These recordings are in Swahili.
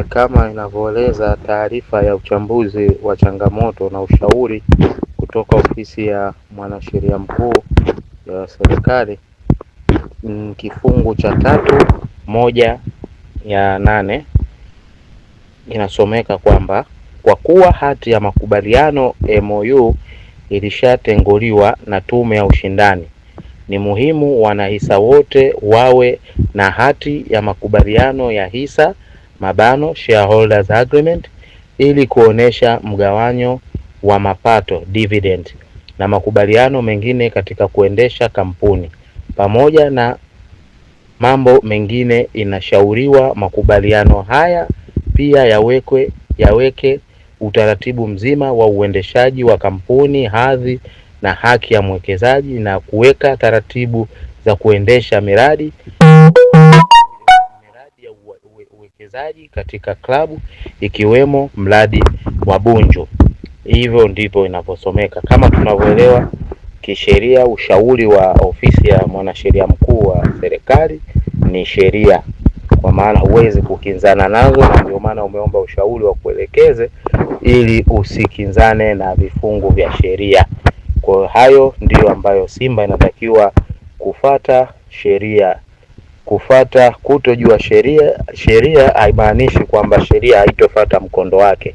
Kama inavyoeleza taarifa ya uchambuzi wa changamoto na ushauri kutoka ofisi ya mwanasheria mkuu ya serikali, kifungu cha 3(1)(8) inasomeka kwamba kwa kuwa hati ya makubaliano MOU ilishatenguliwa na Tume ya Ushindani, ni muhimu wanahisa wote wawe na hati ya makubaliano ya hisa (shareholders agreement) ili kuonesha mgawanyo wa mapato dividend na makubaliano mengine katika kuendesha kampuni. Pamoja na mambo mengine, inashauriwa makubaliano haya pia yaweke utaratibu mzima wa uendeshaji wa kampuni, hadhi na haki ya mwekezaji, na kuweka taratibu za kuendesha miradi ya uwekezaji katika klabu ikiwemo mradi wa Bunju. Hivyo ndivyo inavyosomeka. Kama tunavyoelewa kisheria, ushauri wa ofisi ya mwanasheria mkuu wa serikali ni sheria, kwa maana huwezi kukinzana nazo, na ndio maana umeomba ushauri wa kuelekeze ili usikinzane na vifungu vya sheria. Kwa hayo ndiyo ambayo Simba inatakiwa kufata sheria. Kutojua sheria haimaanishi kwamba sheria haitofuata mkondo wake.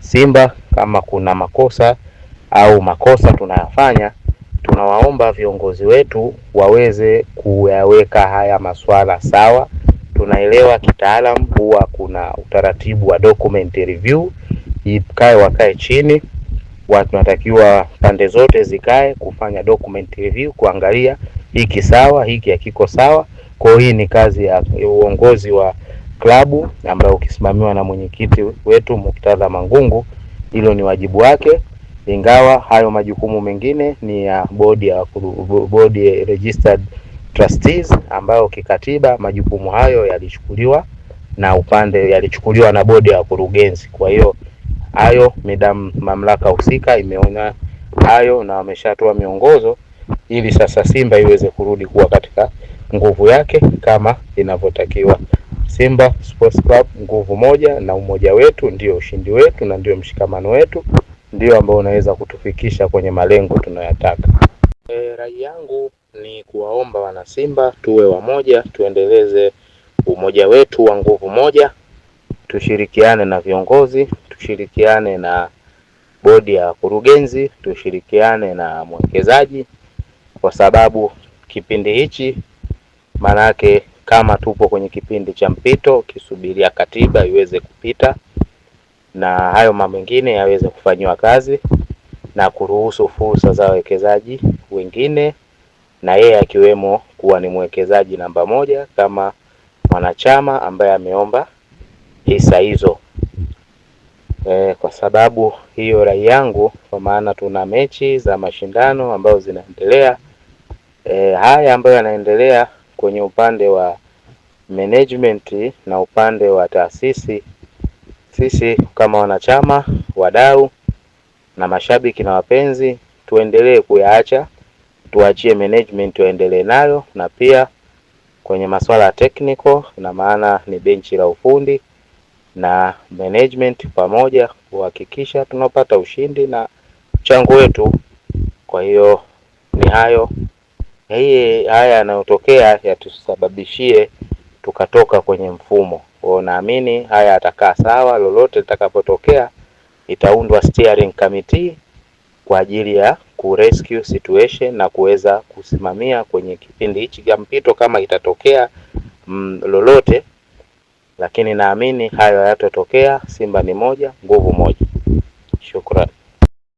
Simba kama kuna makosa tunayafanya, tunawaomba viongozi wetu waweze kuyaweka haya masuala sawa. Tunaelewa kitaalamu huwa kuna utaratibu wa document review, wakae chini, tunatakiwa pande zote zikae kufanya document review, kuangalia hiki sawa, hiki hakiko sawa. Kwa hii ni kazi ya uongozi wa klabu ambayo ukisimamiwa na mwenyekiti wetu Muktadha Mangungu. Hilo ni wajibu wake, ingawa hayo majukumu mengine ni ya bodi registered trustees, ambayo kikatiba majukumu hayo yalichukuliwa na bodi ya wakurugenzi. Kwa hiyo hayo mamlaka husika imeona hayo na wameshatoa miongozo ili sasa Simba iweze kurudi kuwa katika nguvu yake kama inavyotakiwa. Simba Sports Club, nguvu moja, na umoja wetu ndio ushindi wetu na ndio mshikamano wetu ndio ambao unaweza kutufikisha kwenye malengo tunayotaka. Rai yangu ni kuwaomba wana Simba tuwe wamoja, tuendeleze umoja wetu wa nguvu moja, tushirikiane na viongozi, tushirikiane na bodi ya kurugenzi, tushirikiane na mwekezaji, kwa sababu kipindi hichi manake kama tupo kwenye kipindi cha mpito kisubiria katiba iweze kupita na hayo mambo mengine yaweze kufanywa kazi na kuruhusu fursa za wawekezaji wengine, na yeye akiwemo kuwa ni mwekezaji namba moja kama mwanachama ambaye ameomba hisa hizo. Kwa sababu hiyo rai yangu, kwa maana tuna mechi za mashindano ambazo zinaendelea. Haya ambayo yanaendelea kwenye upande wa management na upande wa taasisi, sisi kama wanachama, wadau na mashabiki na wapenzi tuendelee kuyaacha, tuachie management waendelee nayo, na pia kwenye masuala ya technical, na maana ni benchi la ufundi na management pamoja kuhakikisha tunapata ushindi na mchango wetu. Kwa hiyo ni haya yanayotokea yatusababishie tukatoka kwenye mfumo. Kwa naamini haya yatakaa sawa, lolote litakapotokea itaundwa steering committee kwa ajili ya kurescue situation na kuweza kusimamia kwenye kipindi hichi cha mpito kama itatokea lolote, lakini naamini hayo hayatotokea. Simba ni moja, nguvu moja. Shukrani.